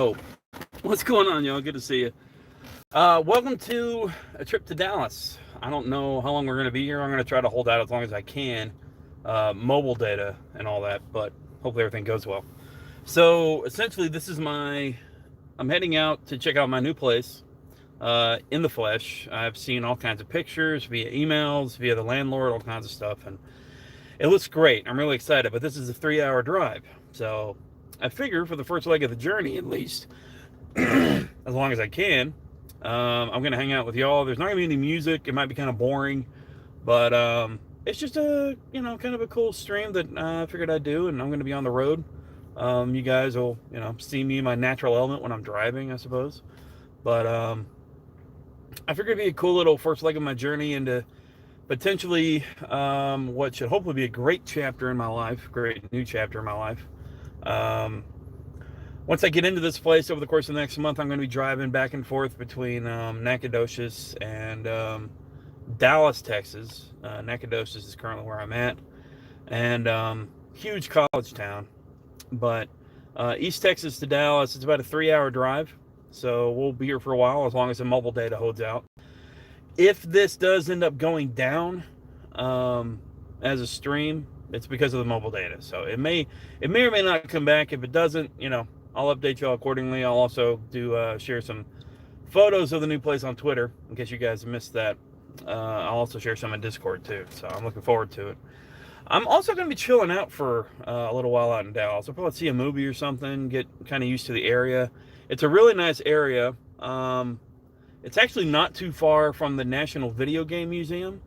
Oh, what's going on, y'all? Good to see you. Welcome to a trip to Dallas. I don't know how long we're going to be here. I'm going to try to hold out as long as I can. Mobile data and all that, but hopefully everything goes well. So essentially, I'm heading out to check out my new place in the flesh. I've seen all kinds of pictures via emails, via the landlord, all kinds of stuff, and it looks great. I'm really excited, but this is a 3-hour drive. So I figure for the first leg of the journey, at least, as long as I can, I'm going to hang out with y'all. There's not going to be any music. It might be kind of boring, but it's just kind of a cool stream that I figured I'd do, and I'm going to be on the road. You guys will, see me in my natural element when I'm driving, I suppose. But I figured it'd be a cool little first leg of my journey into potentially what should hopefully be a great chapter in my life, great new chapter in my life. Once I get into this place over the course of the next month, I'm going to be driving back and forth between Nacogdoches and Dallas, Texas. Nacogdoches is currently where I'm at, and huge college town. But East Texas to Dallas, it's about a 3-hour drive, so we'll be here for a while as long as the mobile data holds out. If this does end up going down as a stream, it's because of the mobile data. So it may or may not come back. If it doesn't, I'll update y'all accordingly. I'll also do share some photos of the new place on Twitter in case you guys missed that. I'll also share some in Discord too. So I'm looking forward to it. I'm also going to be chilling out for a little while out in Dallas. I'll probably see a movie or something, get kind of used to the area. It's a really nice area. It's actually not too far from the National Video Game Museum.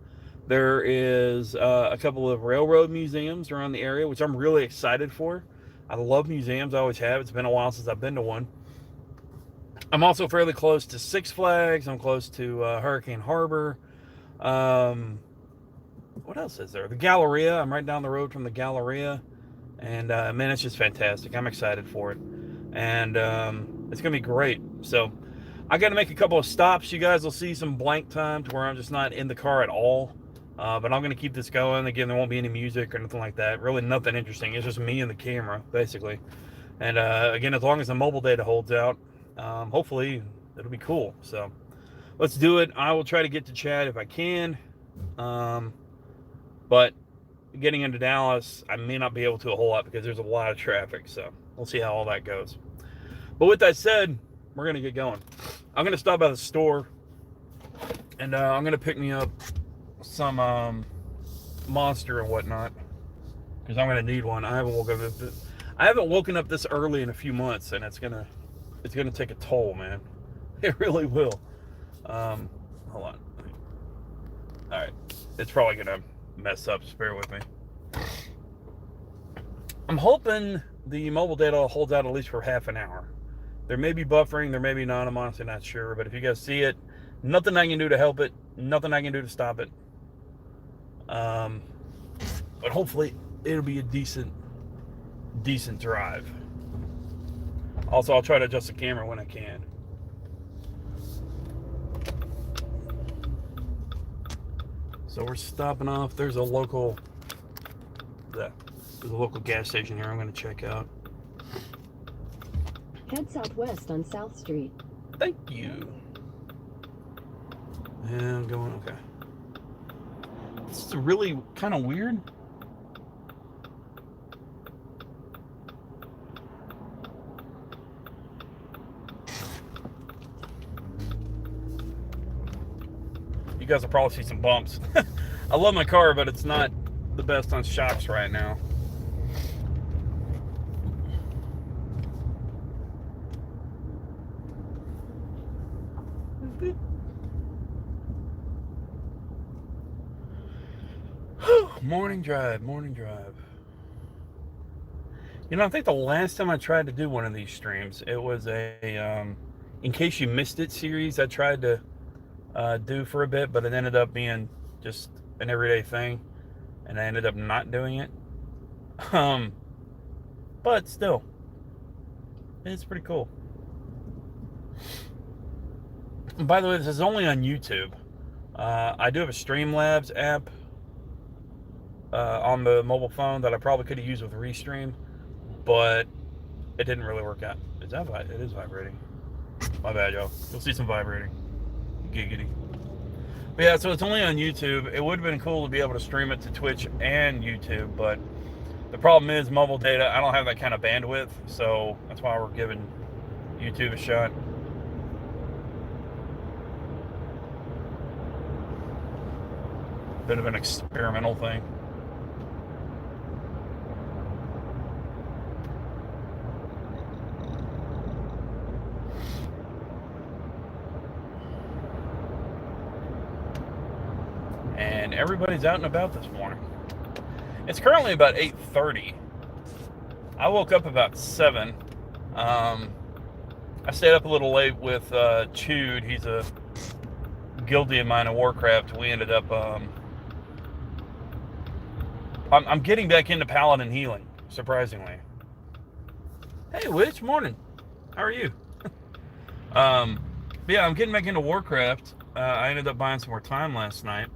There is a couple of railroad museums around the area, which I'm really excited for. I love museums. I always have. It's been a while since I've been to one. I'm also fairly close to Six Flags. I'm close to Hurricane Harbor. What else is there? The Galleria. I'm right down the road from the Galleria. And, man, it's just fantastic. I'm excited for it. And it's going to be great. So I got to make a couple of stops. You guys will see some blank time to where I'm just not in the car at all. But I'm going to keep this going. Again, there won't be any music or anything like that. Really nothing interesting. It's just me and the camera, basically. And again, as long as the mobile data holds out, hopefully it'll be cool. So let's do it. I will try to get to chat if I can. But getting into Dallas, I may not be able to a whole lot because there's a lot of traffic. So we'll see how all that goes. But with that said, we're going to get going. I'm going to stop by the store. And I'm going to pick me up some Monster and whatnot, because I'm gonna need one. I haven't woken up this early in a few months, and it's gonna take a toll, man. It really will. Hold on. All right, it's probably gonna mess up. Just bear with me. I'm hoping the mobile data holds out at least for half an hour. There may be buffering, there may be not. I'm honestly not sure, but if you guys see it, nothing I can do to help it, nothing I can do to stop it. But hopefully it'll be a decent drive. Also, I'll try to adjust the camera when I can. So we're stopping off. There's a local gas station here I'm going to check out. Head southwest on South Street. Thank you. And I'm going, okay. This is really kind of weird. You guys will probably see some bumps. I love my car, but it's not the best on shocks right now. Morning drive. I think the last time I tried to do one of these streams, it was a In Case You Missed It series I tried to do for a bit, but it ended up being just an everyday thing, and I ended up not doing it. But still, it's pretty cool. And by the way, this is only on YouTube. I do have a Streamlabs app on the mobile phone that I probably could have used with Restream, but it didn't really work out. Is that it is vibrating? My bad, y'all. You'll see some vibrating. Giggity. But yeah, so it's only on YouTube. It would have been cool to be able to stream it to Twitch and YouTube, but the problem is mobile data. I don't have that kind of bandwidth, so that's why we're giving YouTube a shot. Bit of an experimental thing. And everybody's out and about this morning. It's currently about 8:30. I woke up about 7. I stayed up a little late with Chood. He's a guildie of mine in Warcraft. We ended up... I'm getting back into Paladin healing, surprisingly. Hey, Witch, morning. How are you? Yeah, I'm getting back into Warcraft. I ended up buying some more time last night.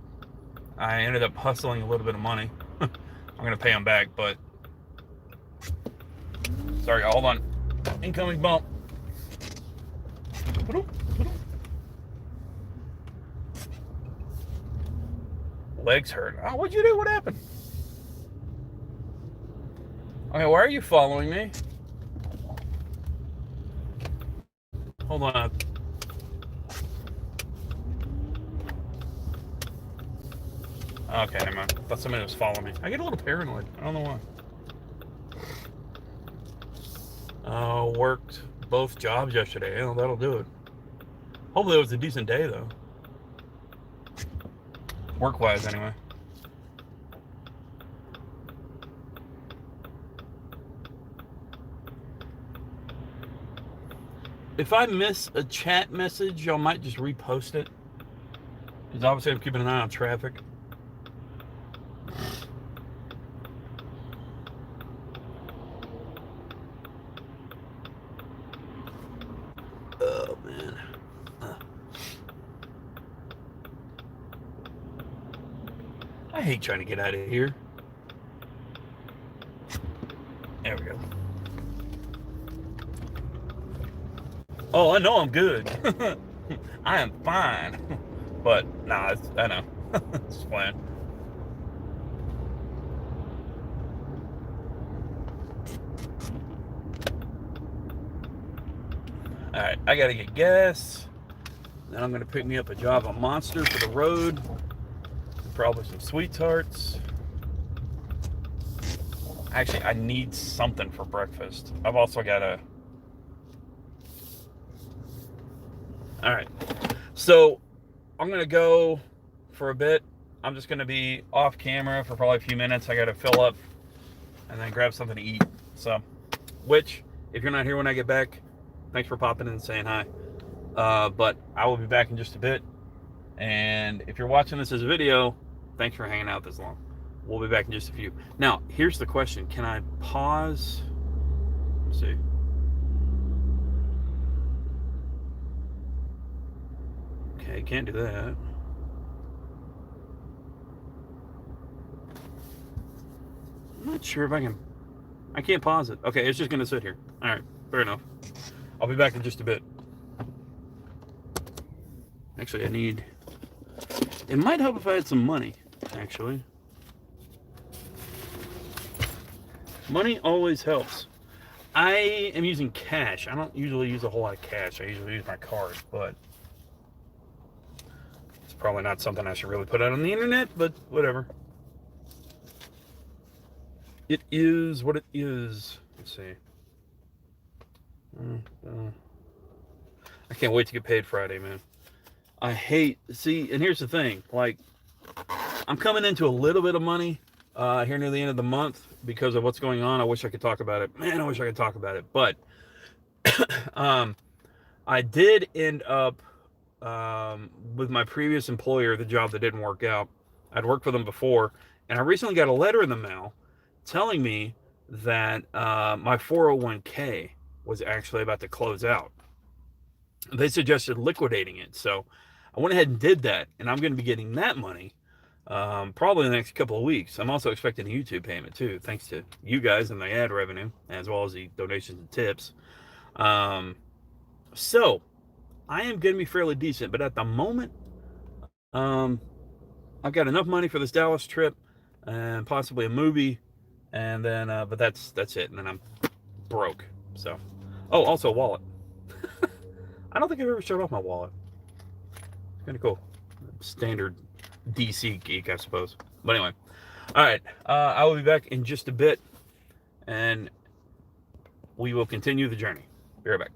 I ended up hustling a little bit of money. I'm going to pay them back, but... Sorry, hold on. Incoming bump. Legs hurt. Oh, what'd you do? What happened? Okay, why are you following me? Hold on. Okay, never mind. I thought somebody was following me. I get a little paranoid. I don't know why. Worked both jobs yesterday. Oh, that'll do it. Hopefully it was a decent day, though. Work-wise, anyway. If I miss a chat message, I might just repost it. Because obviously I'm keeping an eye on traffic. Oh, man. I hate trying to get out of here. There we go. Oh, I know I'm good. I am fine. But, nah, I know. It's fine. Alright, I gotta get gas. Then I'm gonna pick me up a Java Monster for the road. Probably some sweet tarts. Actually, I need something for breakfast. I've also got a... Alright. So, I'm going to go for a bit. I'm just going to be off camera for probably a few minutes. I got to fill up and then grab something to eat. So, which, if you're not here when I get back, thanks for popping in and saying hi. But I will be back in just a bit. And if you're watching this as a video, thanks for hanging out this long. We'll be back in just a few. Now, here's the question. Can I pause? Let's see. Okay, can't do that. I'm not sure if I can. I can't pause it. Okay, it's just going to sit here. All right, fair enough. I'll be back in just a bit. Actually, I need... It might help if I had some money, actually. Money always helps. I am using cash. I don't usually use a whole lot of cash. I usually use my card, but it's probably not something I should really put out on the internet, but whatever. It is what it is. Let's see. I can't wait to get paid Friday, man. I hate... See, and here's the thing. Like, I'm coming into a little bit of money here near the end of the month because of what's going on. I wish I could talk about it. Man, I wish I could talk about it. But I did end up with my previous employer, the job that didn't work out. I'd worked for them before, and I recently got a letter in the mail telling me that my 401k was actually about to close out. They suggested liquidating it, so I went ahead and did that, and I'm going to be getting that money probably in the next couple of weeks. I'm also expecting a YouTube payment too, thanks to you guys and my ad revenue, as well as the donations and tips. Um, so I am going to be fairly decent, but at the moment, um, I've got enough money for this Dallas trip and possibly a movie, and then but that's it, and then I'm broke. So, oh, also a wallet. I don't think I've ever showed off my wallet. It's kind of cool. Standard DC geek, I suppose. But anyway, all right. I will be back in just a bit, and we will continue the journey. Be right back.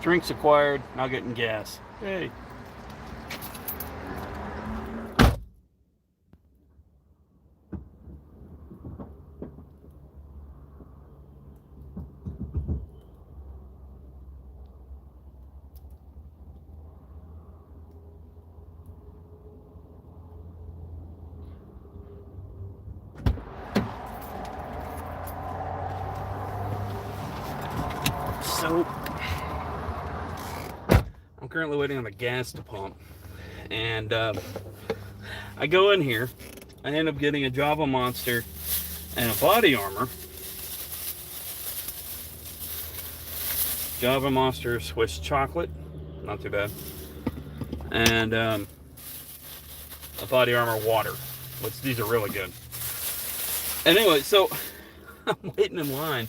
Drinks acquired, now getting gas. Hey. So, I'm currently waiting on the gas to pump, and I go in here, I end up getting a Java Monster and a body armor. Java Monster Swiss chocolate, not too bad, and a body armor water, which these are really good. Anyway, so I'm waiting in line,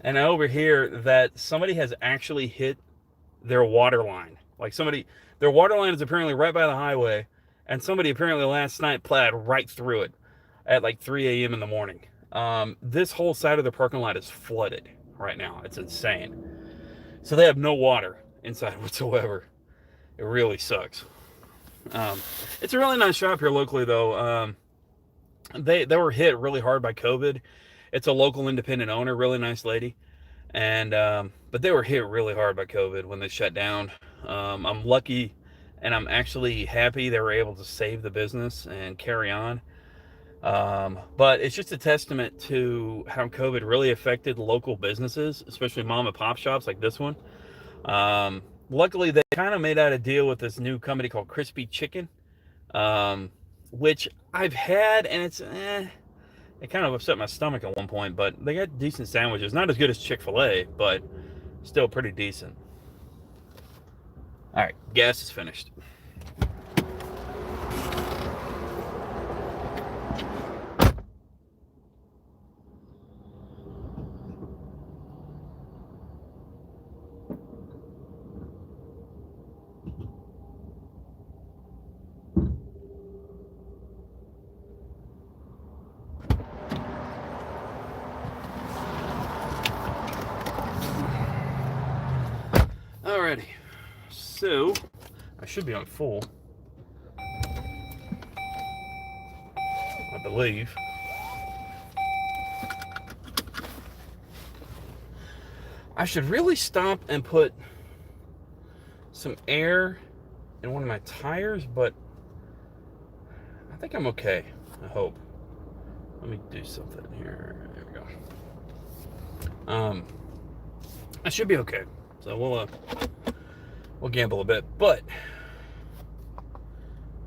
and I overhear that somebody has actually hit their water line. Like their water line is apparently right by the highway, and somebody apparently last night plowed right through it at like 3 a.m. in the morning. This whole side of the parking lot is flooded right now. It's insane. So they have no water inside whatsoever. It really sucks. It's a really nice shop here locally, though. They were hit really hard by COVID. It's a local independent owner, really nice lady. And but they were hit really hard by COVID when they shut down. I'm lucky, and I'm actually happy they were able to save the business and carry on. But it's just a testament to how COVID really affected local businesses, especially mom and pop shops like this one. Luckily, they kind of made out a deal with this new company called Crispy Chicken, which I've had, and it kind of upset my stomach at one point, but they got decent sandwiches. Not as good as Chick-fil-A, but still pretty decent. All right, gas is finished. Alrighty, so I should be on full, I believe. I should really stop and put some air in one of my tires, but I think I'm okay, I hope. Let me do something here. There we go. I should be okay. So we'll gamble a bit, but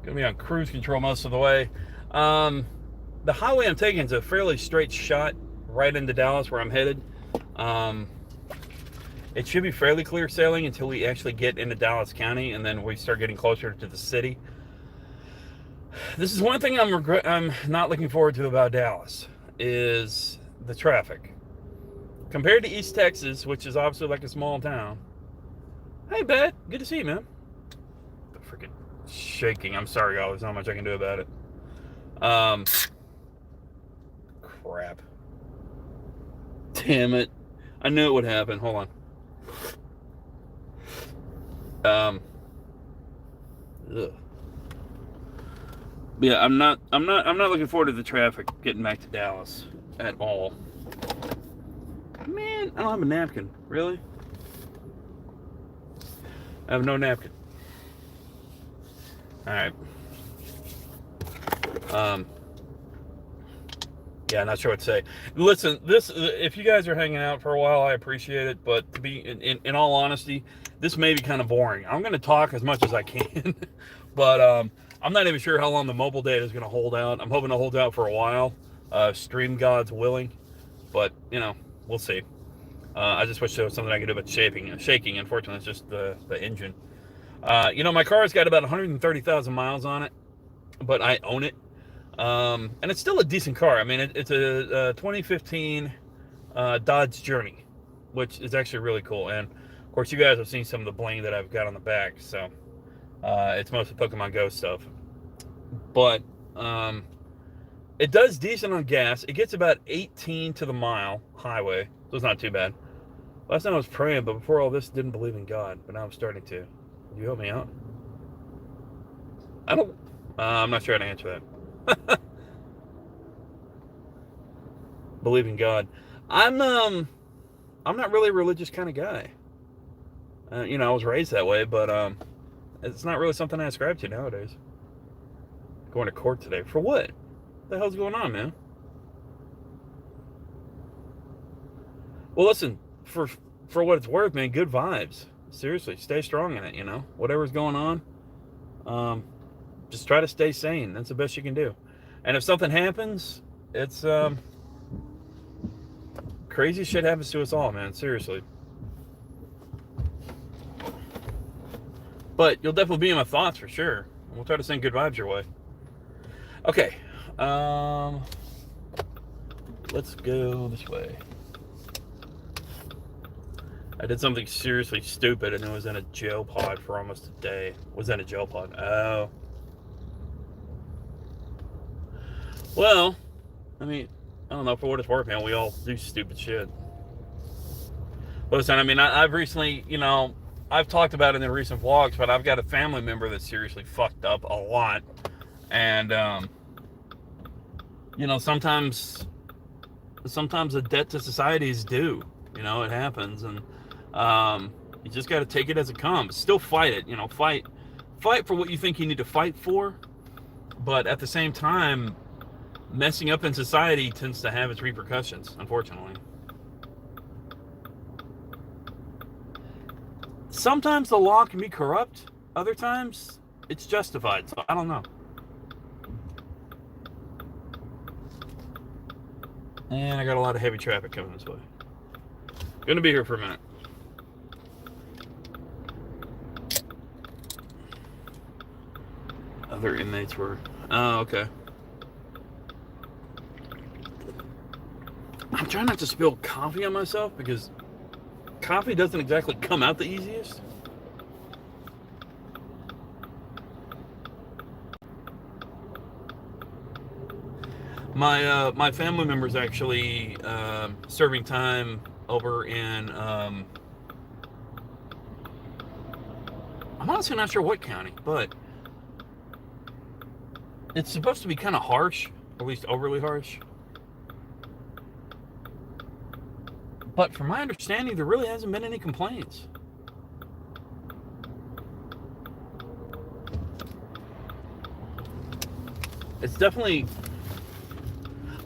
gonna be on cruise control most of the way. The highway I'm taking is a fairly straight shot right into Dallas, where I'm headed. It should be fairly clear sailing until we actually get into Dallas County, and then we start getting closer to the city. This is one thing I'm not looking forward to about Dallas, is the traffic. Compared to East Texas, which is obviously like a small town. Hey, Bet. Good to see you, man. The freaking shaking. I'm sorry, y'all. There's not much I can do about it. Crap. Damn it. I knew it would happen. Hold on. Ugh. Yeah, I'm not looking forward to the traffic getting back to Dallas at all. Man, I don't have a napkin. Really? I have no napkin. Alright. Yeah, not sure what to say. Listen, if you guys are hanging out for a while, I appreciate it, but to be in all honesty, this may be kind of boring. I'm going to talk as much as I can, but I'm not even sure how long the mobile data is going to hold out. I'm hoping to hold out for a while, stream gods willing, but, you know, we'll see. I just wish there was something I could do about shaking. Unfortunately, it's just the engine. You know, my car's got about 130,000 miles on it, but I own it. And it's still a decent car. I mean, it's a 2015 Dodge Journey, which is actually really cool. And, of course, you guys have seen some of the bling that I've got on the back. So, it's mostly Pokemon Go stuff. But it does decent on gas. It gets about 18 to the mile highway, so it's not too bad. Last night I was praying, but before all this, didn't believe in God. But now I'm starting to. Can you help me out? I don't. I'm not sure how to answer that. Believe in God. I'm not really a religious kind of guy. I was raised that way, but it's not really something I ascribe to nowadays. Going to court today for what? What the hell's going on, man? Well, listen, for what it's worth, man, good vibes. Seriously, stay strong in it. Whatever's going on, just try to stay sane. That's the best you can do. And if something happens, it's crazy shit happens to us all, man. Seriously. But you'll definitely be in my thoughts for sure. We'll try to send good vibes your way. Okay. Let's go this way. I did something seriously stupid and it was in a jail pod for almost a day. Was in a jail pod. Oh. Well, I mean, I don't know, for what it's worth, man, we all do stupid shit. Listen, I mean, I've recently, I've talked about it in recent vlogs, but I've got a family member that's seriously fucked up a lot. And, sometimes a debt to society is due. It happens. And you just got to take it as it comes. Still fight it, fight for what you think you need to fight for. But at the same time, messing up in society tends to have its repercussions, unfortunately. Sometimes the law can be corrupt. Other times, it's justified. So I don't know. And I got a lot of heavy traffic coming this way. Gonna be here for a minute. Other inmates were... Oh, okay. I'm trying not to spill coffee on myself because coffee doesn't exactly come out the easiest. My family member's actually serving time over in I'm honestly not sure what county, but it's supposed to be kind of harsh, or at least overly harsh. But from my understanding, there really hasn't been any complaints. It's definitely,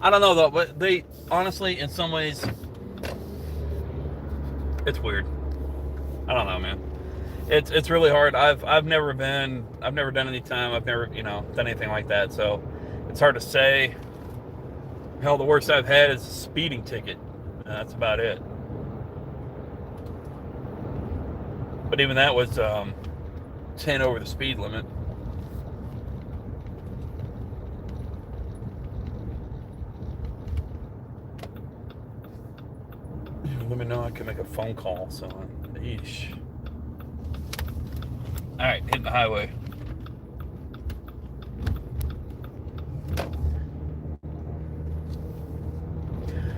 I don't know though, but they honestly, in some ways, it's weird. I don't know, man. It's really hard. I've never done any time. I've never, done anything like that. So it's hard to say. Hell, the worst I've had is a speeding ticket. That's about it. But even that was 10 over the speed limit. Let me know I can make a phone call. So, eesh. All right, hitting the highway.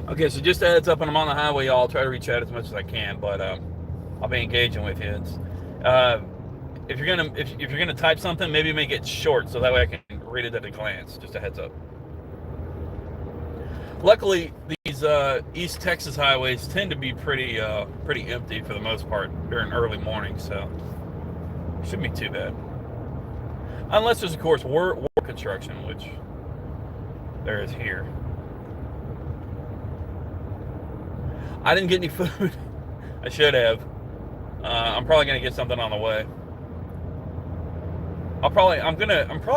Okay, so just a heads up when I'm on the highway, y'all. I'll try to reach out as much as I can, but I'll be engaging with you. If you're gonna type something, maybe make it short so that way I can read it at a glance. Just a heads up. Luckily, these East Texas highways tend to be pretty empty for the most part during early morning, so it shouldn't be too bad. Unless there's, of course, war construction, which there is here. I didn't get any food. I should have. I'm probably gonna get something on the way. I'm probably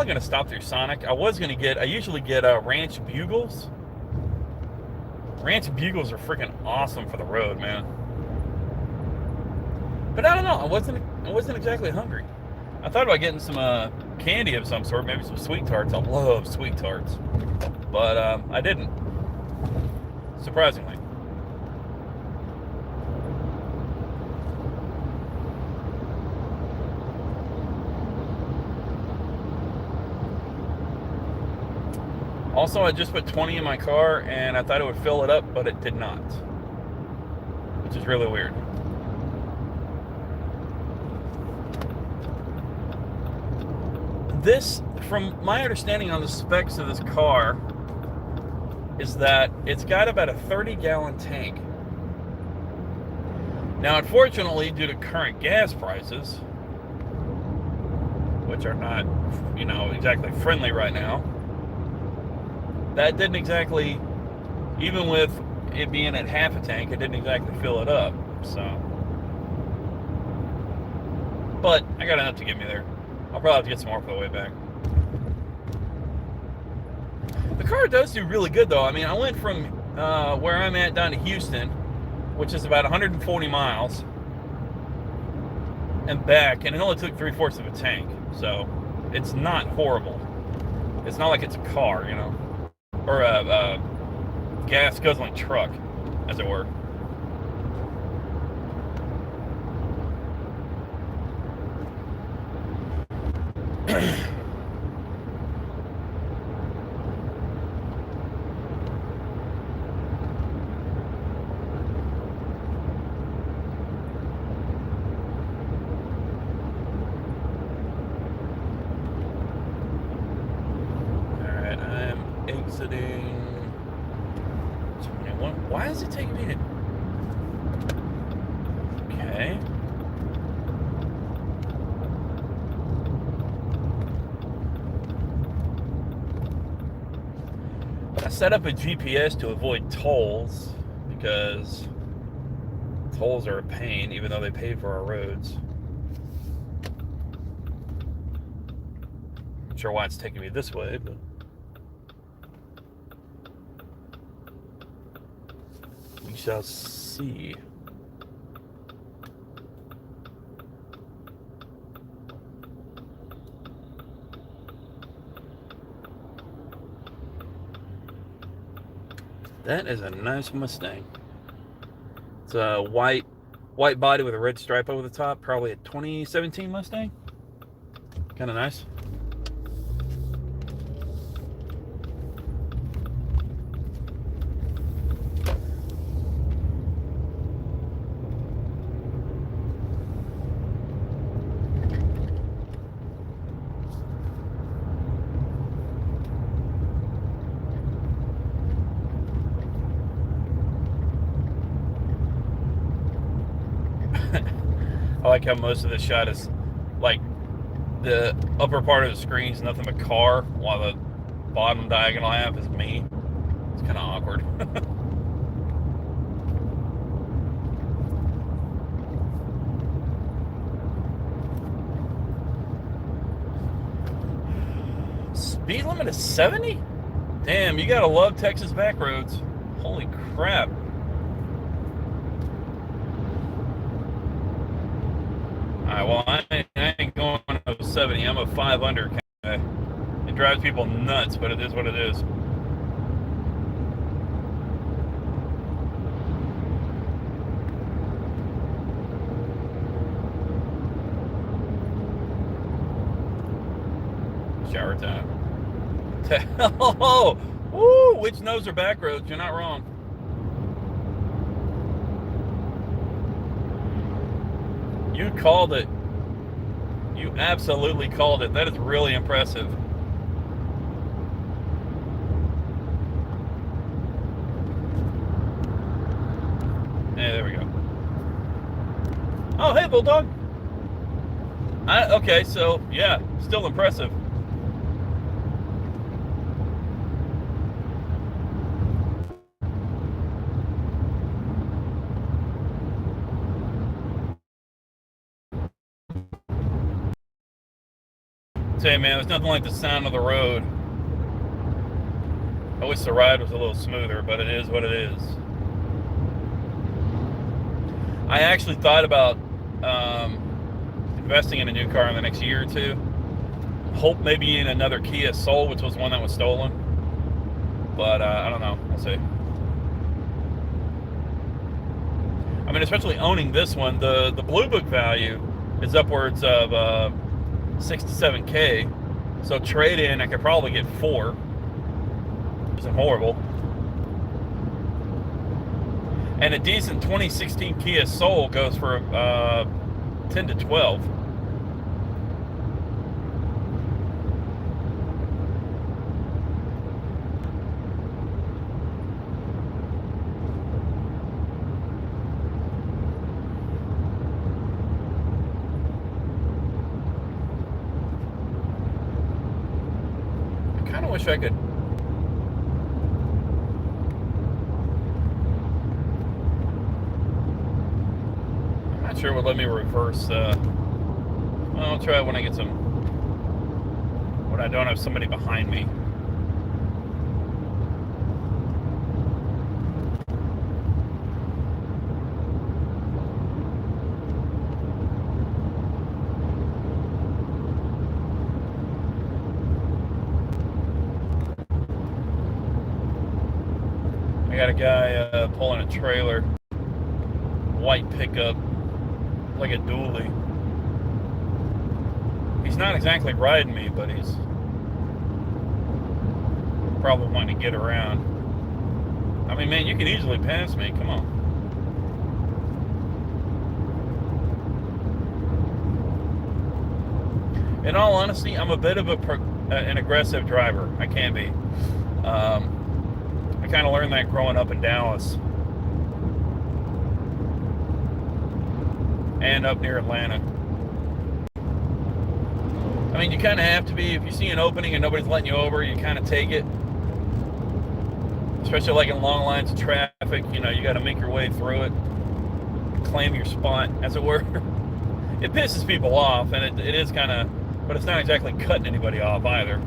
gonna stop through Sonic. I usually get Ranch Bugles. Ranch Bugles are freaking awesome for the road, man. But I don't know. I wasn't exactly hungry. I thought about getting some candy of some sort, maybe some sweet tarts. I love sweet tarts, but I didn't. Surprisingly. Also, I just put 20 in my car, and I thought it would fill it up, but it did not. which is really weird. This, from my understanding on the specs of this car, is that it's got about a 30-gallon tank. Now, unfortunately, due to current gas prices, which are not, exactly friendly right now, that didn't exactly, even with it being at half a tank, it didn't exactly fill it up. So, but I got enough to get me there. I'll probably have to get some more for the way back. The car does do really good, though. I mean, I went from where I'm at down to Houston, which is about 140 miles, and back, and it only took 3/4 of a tank. So it's not horrible. It's not like it's a car, or a gas guzzling truck, as it were. Alright, I'm exiting 21. Why is it taking me to... Okay. I set up a GPS to avoid tolls because tolls are a pain, even though they pay for our roads. Not sure why it's taking me this way, but we shall see. That is a nice Mustang. It's a white body with a red stripe over the top. Probably a 2017 Mustang. Kind of nice. I like how most of the shot is like the upper part of the screen is nothing but car, while the bottom diagonal half is me. It's kind of awkward. Speed limit is 70? Damn, you gotta love Texas back roads. Holy crap. Alright, well, I ain't going to 70. I'm a 5 under. It drives people nuts, but it is what it is. Shower time. Oh, woo, which knows are back roads? You're not wrong. You called it. You absolutely called it. That is really impressive. Yeah, there we go. Oh, hey, Bulldog. Okay, so, yeah, still impressive. Say, man, there's nothing like the sound of the road. I wish the ride was a little smoother, but it is what it is. I actually thought about investing in a new car in the next year or two. Hope maybe in another Kia Soul, which was one that was stolen. But I don't know. We'll see. I mean, especially owning this one, the Blue Book value is upwards of 6 to 7K. So trade in, I could probably get 4. Isn't horrible. And a decent 2016 Kia Soul goes for 10 to 12. I kind of wish I could. Sure would let me reverse. Well, I'll try it when I get some. When I don't have somebody behind me. I got a guy pulling a trailer, white pickup. Like a dually. He's not exactly riding me, but he's probably wanting to get around. I mean, man, you can easily pass me. Come on. In all honesty, I'm a bit of an aggressive driver. I can be. I kind of learned that growing up in Dallas. And up near Atlanta. I mean, you kind of have to be. If you see an opening and nobody's letting you over, you kind of take it. Especially like in long lines of traffic, you know, you got to make your way through it. Claim your spot, as it were. It pisses people off, and it is kind of, but it's not exactly cutting anybody off either.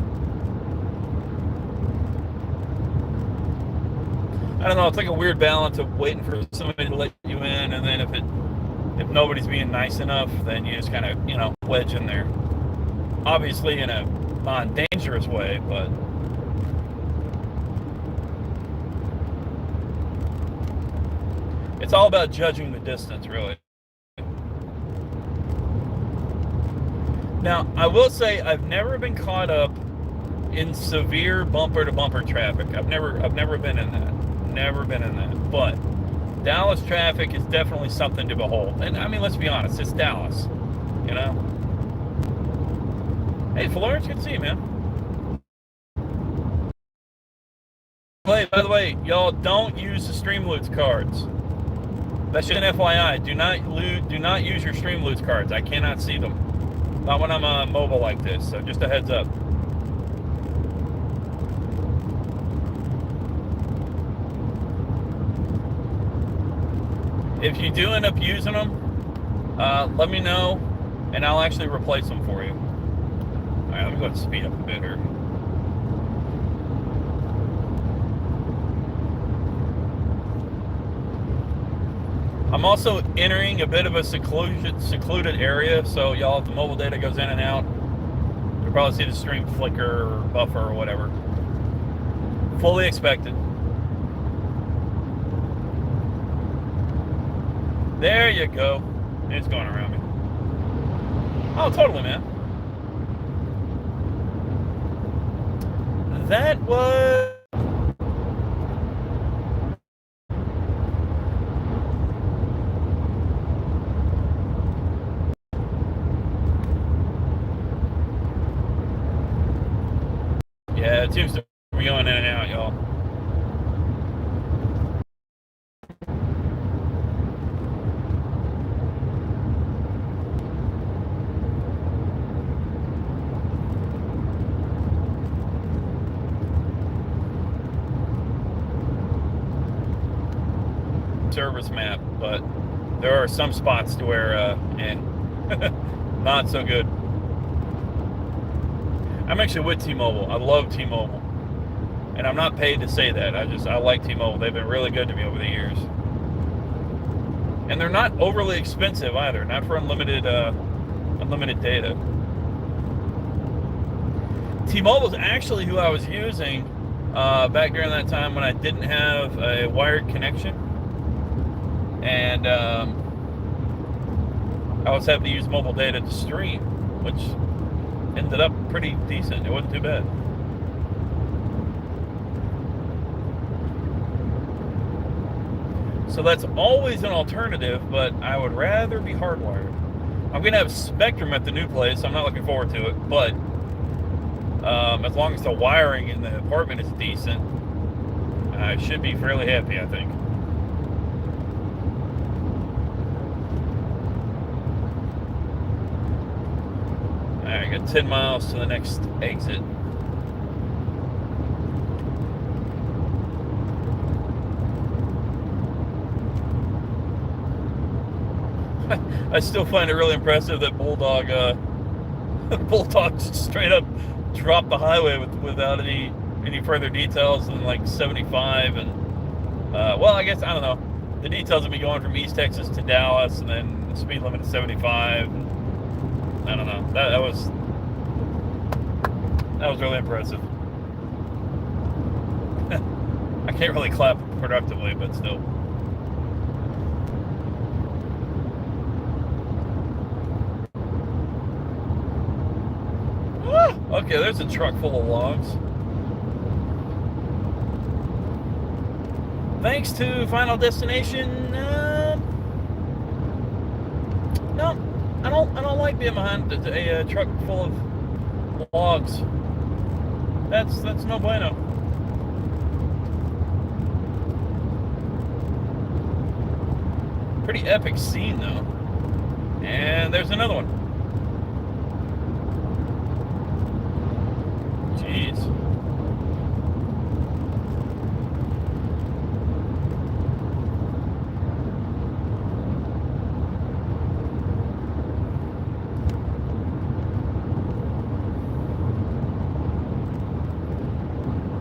I don't know, it's like a weird balance of waiting for somebody to let you in, and then if nobody's being nice enough, then you just kind of, you know, wedge in there. Obviously in a non-dangerous way, but it's all about judging the distance, really. Now, I will say I've never been caught up in severe bumper-to-bumper traffic. I've never been in that. Never been in that. But Dallas traffic is definitely something to behold. And I mean, let's be honest, it's Dallas, you know? Hey, Florence, good to see you, man. Hey, by the way, y'all don't use the Streamloots cards. That's just an FYI. Do not use your Streamloots cards. I cannot see them. Not when I'm mobile like this, so just a heads up. If you do end up using them, let me know, and I'll actually replace them for you. All right, let me go ahead and speed up a bit here. I'm also entering a bit of a secluded area, so y'all, if the mobile data goes in and out, you'll probably see the stream flicker or buffer or whatever. Fully expected. There you go. It's going around me. Oh, totally, man. That was... Yeah, it seems to be going in and out, y'all. Service map, but there are some spots to where not so good. I'm actually with T-Mobile. I love T-Mobile, and I'm not paid to say that. I like T-Mobile. They've been really good to me over the years, and they're not overly expensive either. Not for unlimited data. T-Mobile's actually who I was using back during that time when I didn't have a wired connection. And I was having to use mobile data to stream, which ended up pretty decent. It wasn't too bad. So that's always an alternative, but I would rather be hardwired. I'm going to have Spectrum at the new place. I'm not looking forward to it, but as long as the wiring in the apartment is decent, I should be fairly happy, I think. Alright, I got 10 miles to the next exit. I still find it really impressive that Bulldog just straight up dropped the highway without any further details than like 75 and well, I guess I don't know. The details of me going from East Texas to Dallas and then the speed limit of 75. I don't know. That was really impressive. I can't really clap productively, but still. Okay, there's a truck full of logs. Thanks to Final Destination. No, I don't like being behind a truck full of logs. That's no bueno. Pretty epic scene though. And there's another one. Jeez.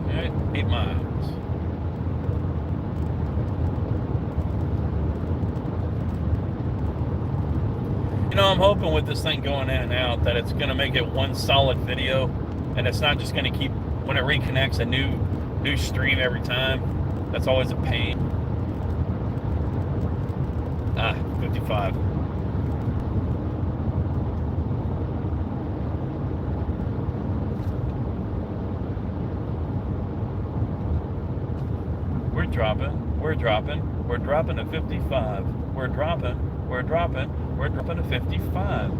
All right, 8 miles. You know, I'm hoping with this thing going in and out that it's going to make it one solid video. And it's not just going to keep, when it reconnects, a new stream every time. That's always a pain. 55. We're dropping to 55. We're dropping to 55.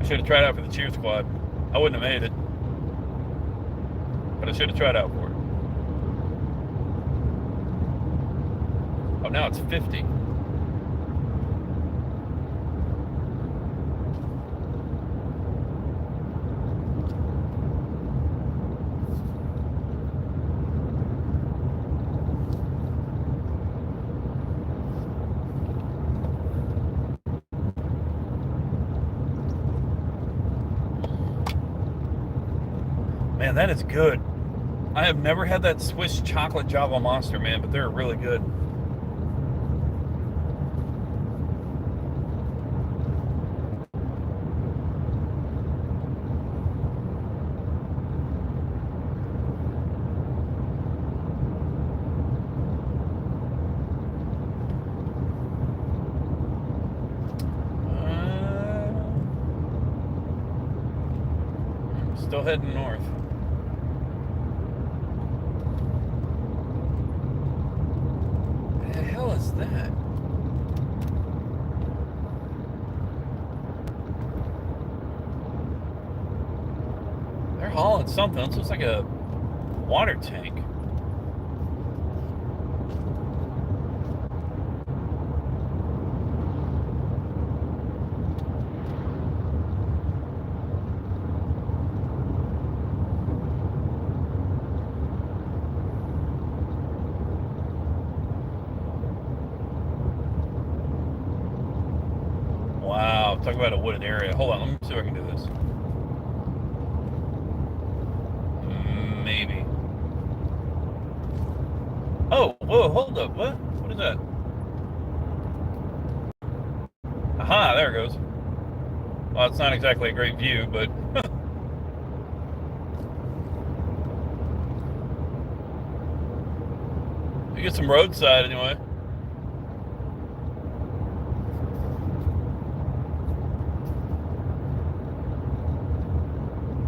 I should have tried out for the cheer squad. I wouldn't have made it, but I should have tried out for it. Oh, now it's 50. Man, that is good. I have never had that Swiss chocolate Java Monster, man, but they're really good. Still heading north. Is that? They're hauling something. It looks like a water tank. Talk about a wooded area. Hold on, let me see if I can do this. Maybe. Oh, whoa, hold up. What? What is that? Aha, there it goes. Well, it's not exactly a great view, but... you get some roadside anyway.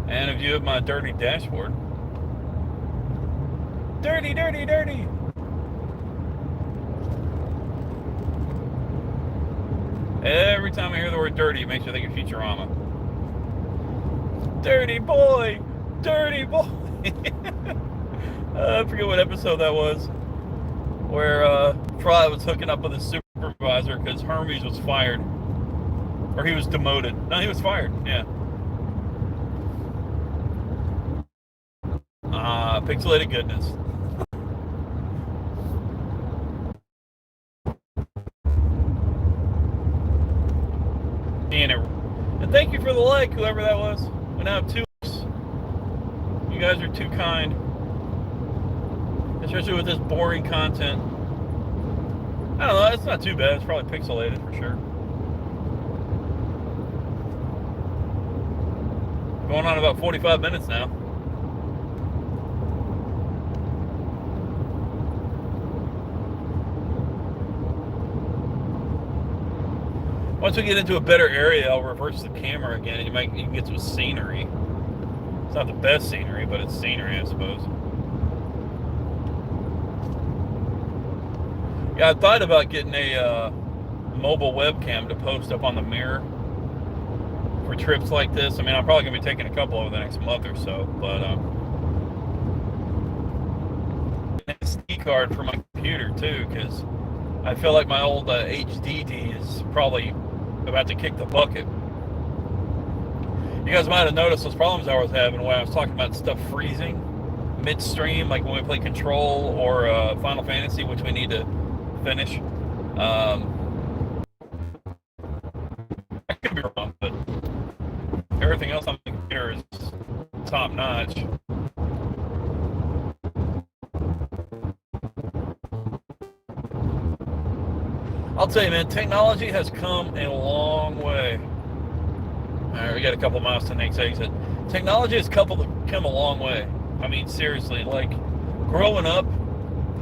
And a view of my dirty dashboard. Dirty, dirty, dirty! Every time I hear the word dirty, it makes me think of Futurama. Dirty boy! Dirty boy! I forget what episode that was, where Fry was hooking up with his supervisor because Hermes was fired. Or he was demoted. No, he was fired, yeah. Pixelated goodness. And thank you for the like, whoever that was. We now have 2. You guys are too kind. Especially with this boring content. I don't know, it's not too bad. It's probably pixelated for sure. Going on about 45 minutes now. Once we get into a better area, I'll reverse the camera again, and you can get some scenery. It's not the best scenery, but it's scenery, I suppose. Yeah, I thought about getting a mobile webcam to post up on the mirror for trips like this. I mean, I'm probably going to be taking a couple over the next month or so, but an SD card for my computer, too, because I feel like my old HDD is probably about to kick the bucket. You guys might have noticed those problems I was having when I was talking about stuff freezing midstream, like when we play Control or Final Fantasy, which we need to finish. I could be wrong, but everything else on the computer is top notch. I'll tell you, man, technology has come a long way. All right, we got a couple miles to the next exit. Technology has come a long way. I mean, seriously, like, growing up,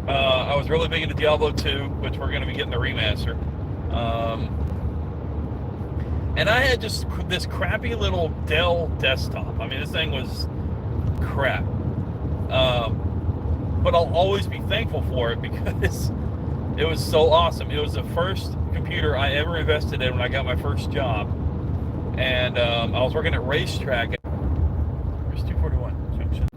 I was really big into Diablo 2, which we're going to be getting the remaster. And I had just this crappy little Dell desktop. I mean, this thing was crap. But I'll always be thankful for it because it was so awesome. It was the first computer I ever invested in when I got my first job. And I was working at Racetrack. Where's 241 Junction?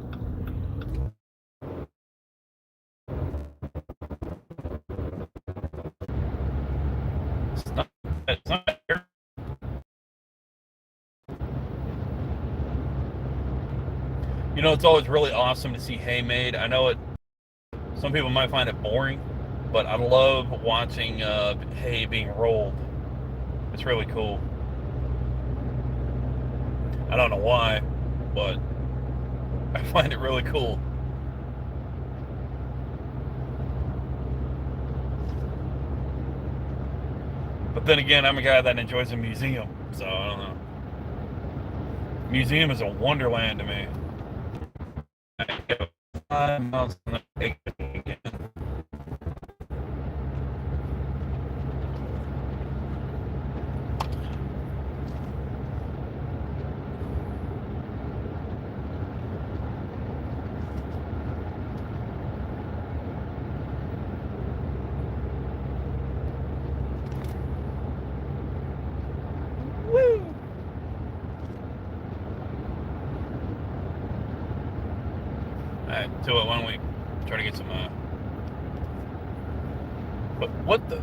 It's not here. You know, it's always really awesome to see hay made. I know some people might find it boring, but I love watching hay being rolled. It's really cool. I don't know why, but I find it really cool. But then again, I'm a guy that enjoys a museum, so I don't know. Museum is a wonderland to me. I go 5 miles on the exit again. Alright, so why don't we try to get some, what the?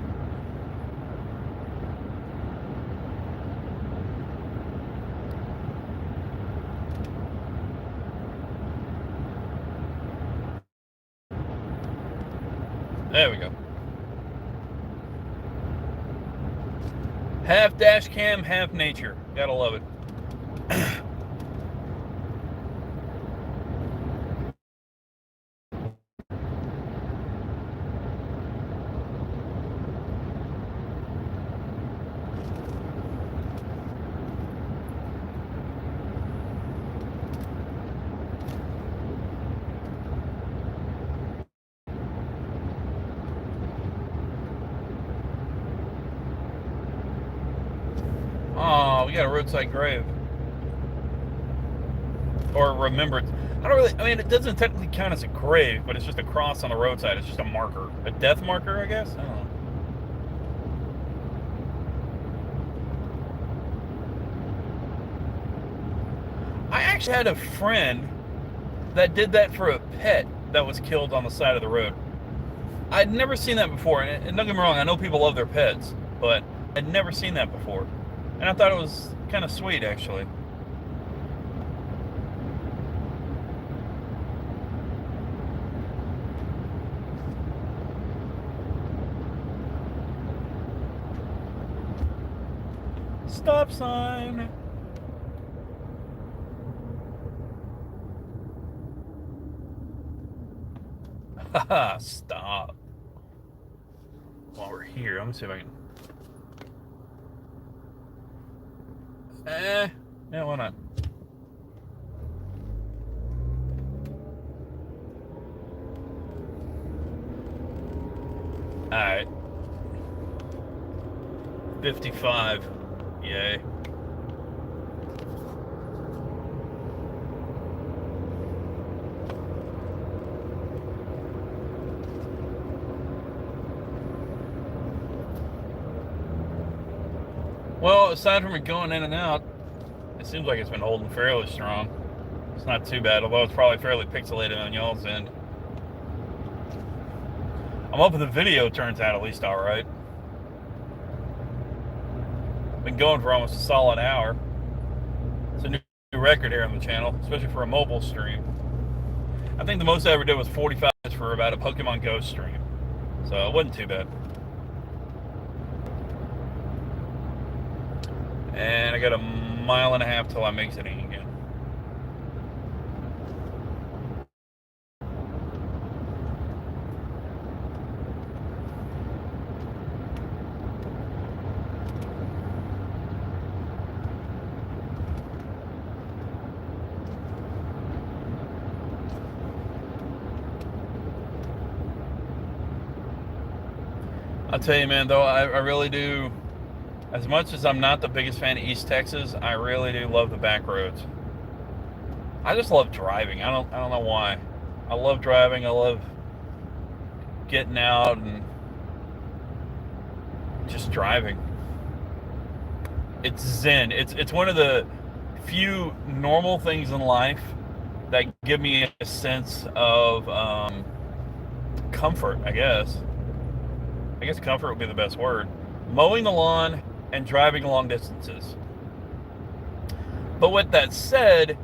There we go. Half dash cam, half nature. Gotta love it. Oh, we got a roadside grave. Or remembrance. I mean, it doesn't technically count as a grave, but it's just a cross on the roadside. It's just a marker. A death marker, I guess? I don't know. actually had a friend that did that for a pet that was killed on the side of the road. I'd never seen that before, and don't get me wrong, I know people love their pets, but I'd never seen that before. And I thought it was kind of sweet, actually. Stop sign. Haha, stop. While we're here, I'm gonna see if I can. Yeah, why not? Alright. 55. Yay. Well, aside from it going in and out, it seems like it's been holding fairly strong. It's not too bad, although it's probably fairly pixelated on y'all's end. I'm hoping the video turns out at least alright. Been going for almost a solid hour. It's a new record here on the channel, especially for a mobile stream. I think the most I ever did was 45 minutes for about a Pokemon Go stream. So it wasn't too bad. And I got a mile and a half till I'm exiting again. I'll tell you, man, though, I really do. As much as I'm not the biggest fan of East Texas, I really do love the back roads. I just love driving. I don't know why. I love driving. I love getting out and just driving. It's zen. It's one of the few normal things in life that give me a sense of comfort, I guess. I guess comfort would be the best word. Mowing the lawn and driving long distances. But with that said,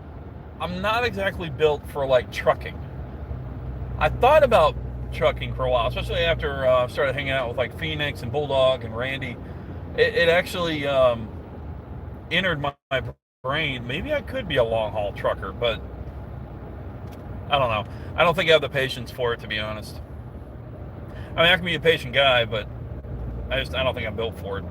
I'm not exactly built for like trucking. I thought about trucking for a while, especially after I started hanging out with like Phoenix and Bulldog and Randy. It actually entered my brain. Maybe I could be a long haul trucker, but I don't know. I don't think I have the patience for it, to be honest. I mean, I can be a patient guy, but I don't think I'm built for it.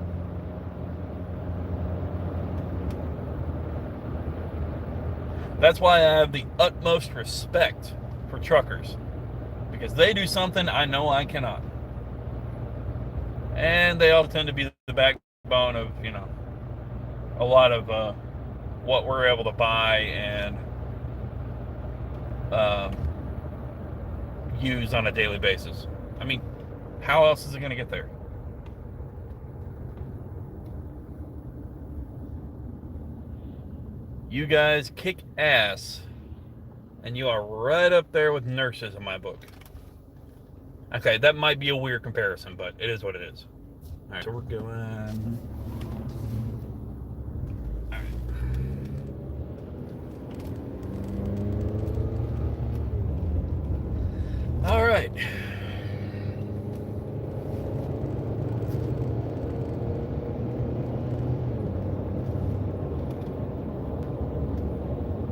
That's why I have the utmost respect for truckers, because they do something I know I cannot. And they all tend to be the backbone of, you know, a lot of what we're able to buy and use on a daily basis. I mean, how else is it going to get there? You guys kick ass, and you are right up there with nurses in my book. Okay, that might be a weird comparison, but it is what it is. All right, so we're going. All right.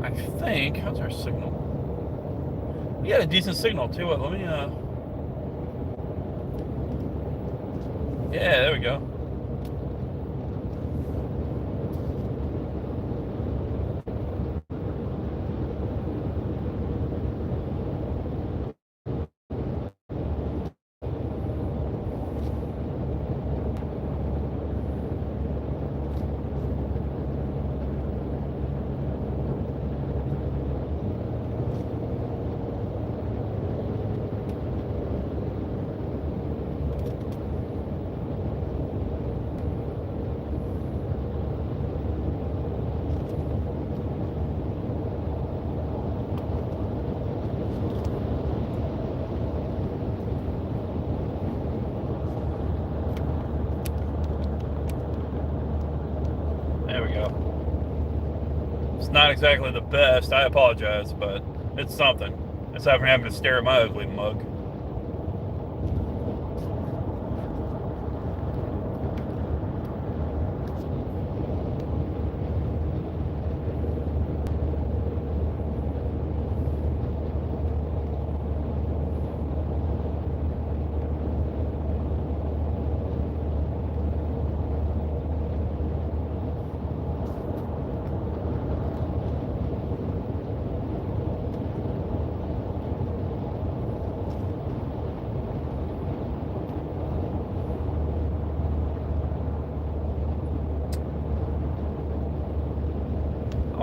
I think, how's our signal? We got a decent signal too. Let me, yeah, there we go. go. It's not exactly the best. I apologize, but it's something. It's having to stare at my ugly mug.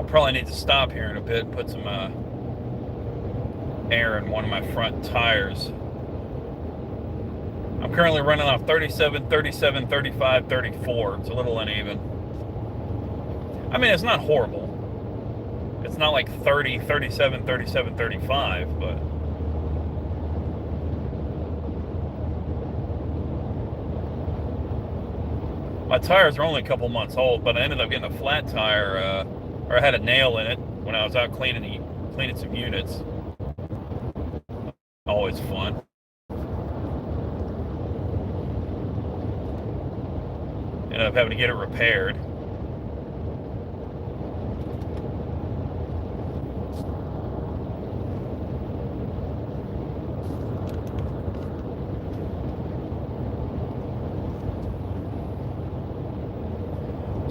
Probably need to stop here in a bit, put some air in one of my front tires. I'm currently running off 37, 37, 35, 34. It's a little uneven. I mean, it's not horrible. It's not like 30, 37, 37, 35, but my tires are only a couple months old, but I ended up getting a flat tire, or I had a nail in it when I was out cleaning some units. Always fun. Ended up having to get it repaired.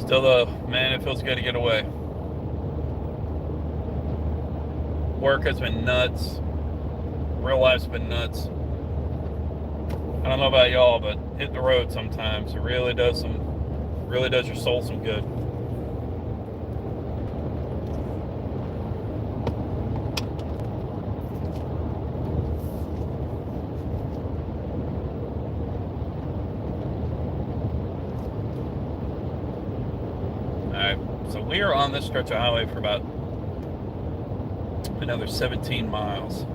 Still though, man, it feels good to get away. Work has been nuts. Real life's been nuts. I don't know about y'all, but hit the road sometimes. It really does your soul some good. Alright, so we are on this stretch of highway for about another 17 miles.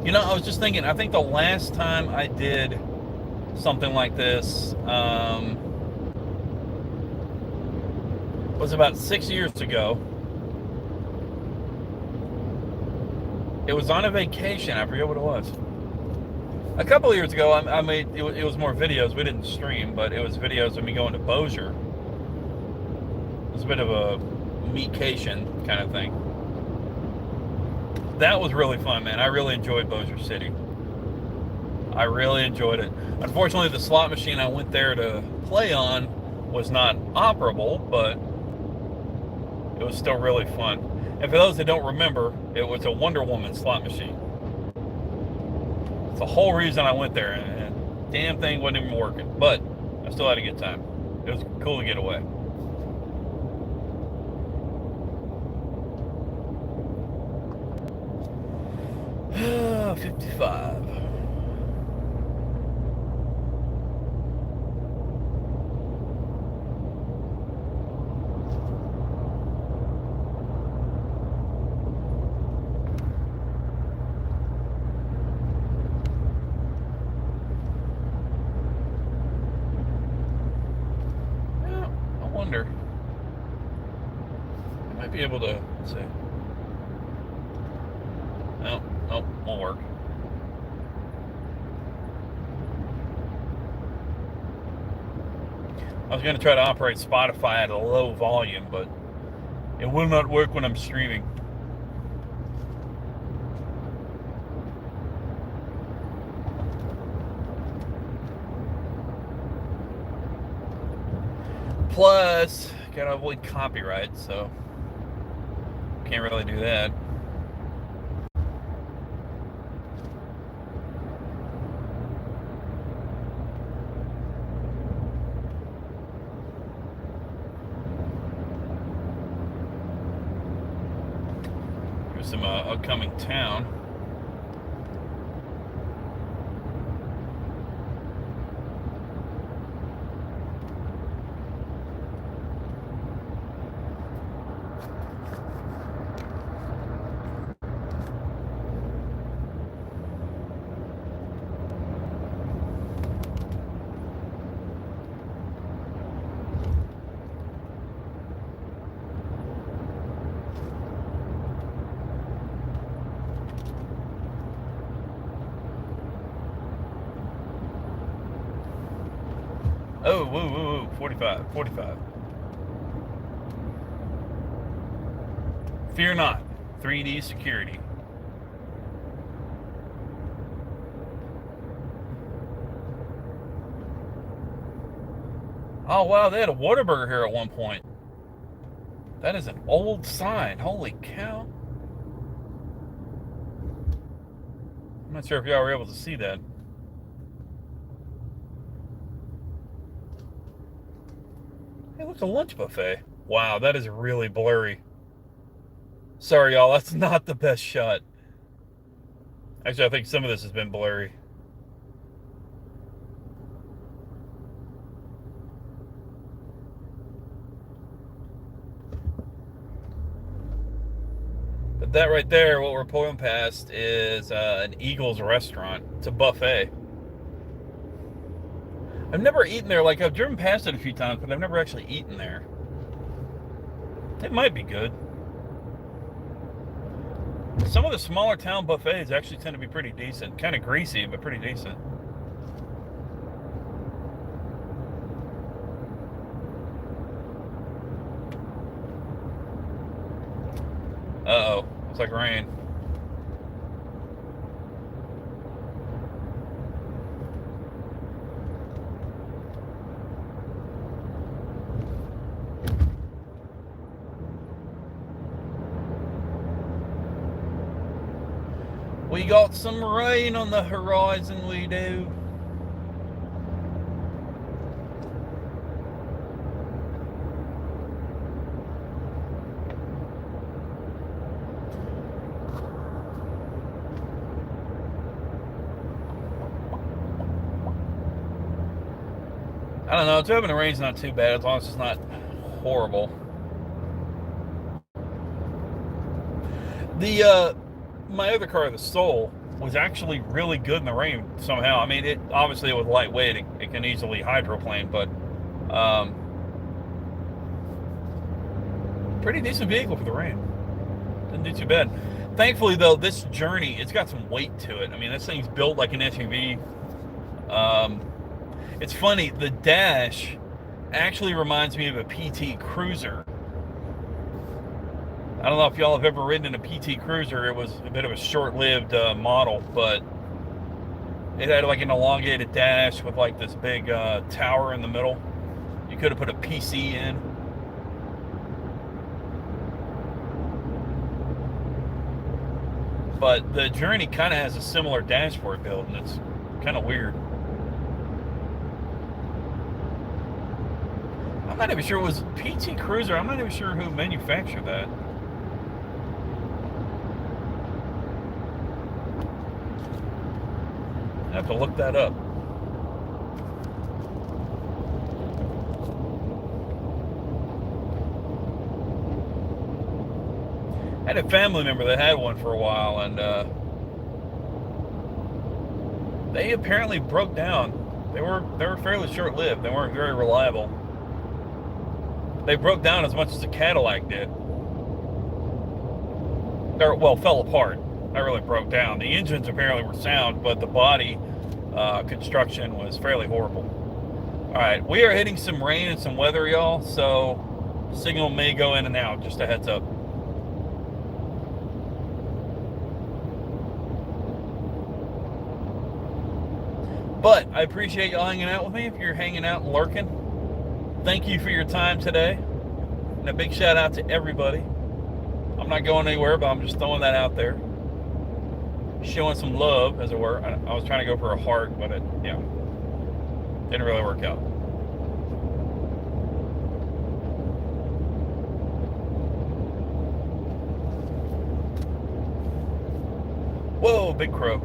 You know, I was just thinking, I think the last time I did something like this was about 6 years ago. It was on a vacation. I forget what it was. A couple of years ago, I made it was more videos. We didn't stream, but it was videos of me going to Bossier. It was a bit of a meatcation kind of thing. That was really fun, man. I really enjoyed Bossier City. I really enjoyed it. Unfortunately, the slot machine I went there to play on was not operable, but it was still really fun. And for those that don't remember, it was a Wonder Woman slot machine. It's the whole reason I went there, and damn thing wasn't even working. But I still had a good time. It was cool to get away. Ah, 55. I might be able to, let's see. No, nope, won't work. I was going to try to operate Spotify at a low volume, but it will not work when I'm streaming. Plus, gotta avoid copyright, so can't really do that. Here's some upcoming town. whoa, 45, 45. Fear not, 3D security. Oh wow, they had a Whataburger here at one point. That is an old sign. Holy cow. I'm not sure if y'all were able to see that. Hey, look, a lunch buffet. Wow, that is really blurry. Sorry, y'all, that's not the best shot. Actually, I think some of this has been blurry. But that right there, what we're pulling past, is an Eagles restaurant. It's a buffet. I've never eaten there. Like, I've driven past it a few times, but I've never actually eaten there. It might be good. Some of the smaller town buffets actually tend to be pretty decent. Kind of greasy, but pretty decent. Uh-oh. Looks like rain. We got some rain on the horizon, we do. I don't know, 2 having the rain's not too bad as long as it's not horrible. My other car, the Soul, was actually really good in the rain somehow. I mean, it obviously it was lightweight. It can easily hydroplane, but pretty decent vehicle for the rain. Didn't do too bad. Thankfully, though, this Journey, it's got some weight to it. I mean, this thing's built like an SUV. It's funny, the dash actually reminds me of a PT Cruiser. I don't know if y'all have ever ridden in a PT Cruiser. It was a bit of a short-lived model, but it had like an elongated dash with like this big tower in the middle. You could have put a PC in. But the Journey kind of has a similar dashboard build, and it's kind of weird. I'm not even sure it was PT Cruiser. I'm not even sure who manufactured that. I have to look that up. I had a family member that had one for a while, and they apparently broke down. They were fairly short-lived. They weren't very reliable. They broke down as much as a Cadillac did. Well, fell apart. Not really broke down. The engines apparently were sound, but the body construction was fairly horrible. All right, we are hitting some rain and some weather, y'all, so signal may go in and out. Just a heads up. But I appreciate y'all hanging out with me. If you're hanging out and lurking, thank you for your time today. And a big shout out to everybody. I'm not going anywhere, but I'm just throwing that out there. Showing some love, as it were. I was trying to go for a heart, but it, didn't really work out. Whoa, big crow.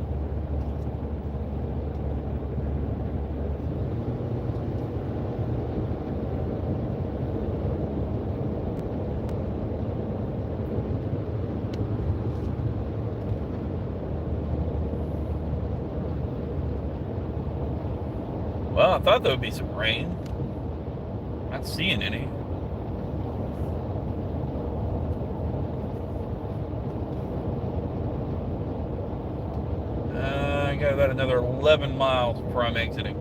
Well, I thought there would be some rain. Not seeing any. I got about another 11 miles before I'm exiting.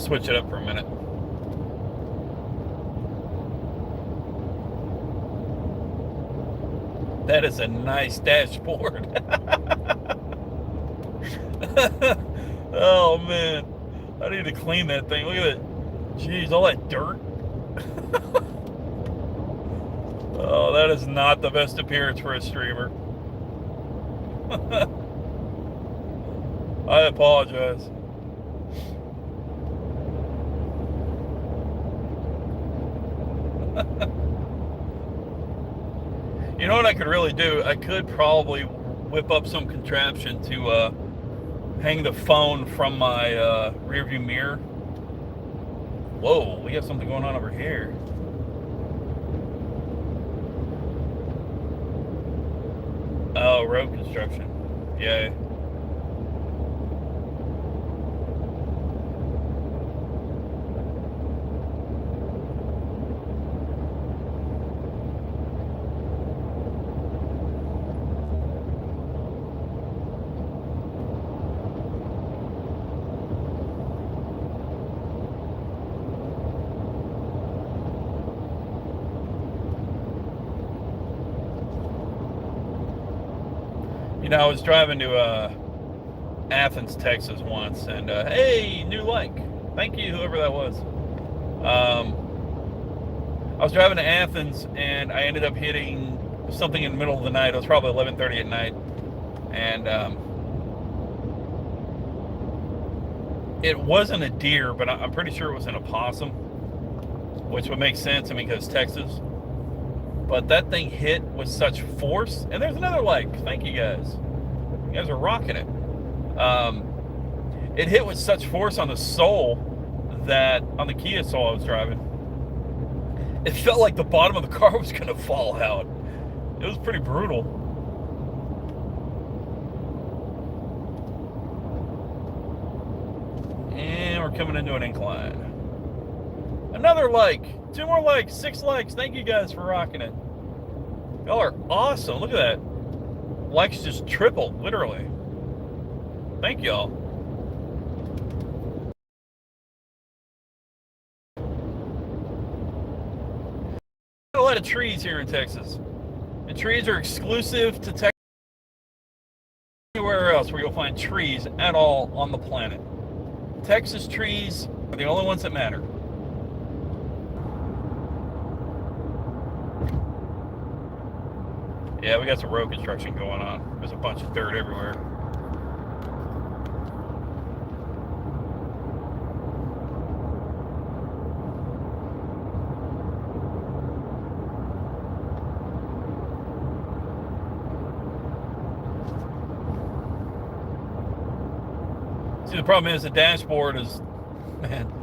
switch it up for a minute. That is a nice dashboard. Oh man, I need to clean that thing. Look at it. Jeez, all that dirt. Oh, that is not the best appearance for a streamer. I apologize. You know what I could really do? I could probably whip up some contraption to hang the phone from my rear view mirror. Whoa, we got something going on over here. Oh, road construction. Yay. You know, I was driving to Athens, Texas once, and hey, new like. Thank you, whoever that was. I was driving to Athens, and I ended up hitting something in the middle of the night. It was probably 11:30 at night, and it wasn't a deer, but I'm pretty sure it was an opossum, which would make sense, I mean, because Texas. But that thing hit with such force, and there's another like. Thank you guys. You guys are rocking it. It hit with such force on the sole that, on the Kia Soul I was driving, it felt like the bottom of the car was going to fall out. It was pretty brutal. And we're coming into an incline. Another like. 2 more likes. 6 likes. Thank you guys for rocking it. Y'all are awesome. Look at that. Likes just tripled, literally. Thank y'all. A lot of trees here in Texas. And trees are exclusive to Texas. Anywhere else where you'll find trees at all on the planet. Texas trees are the only ones that matter. Yeah, we got some road construction going on. There's a bunch of dirt everywhere. See, the problem is the dashboard is, man.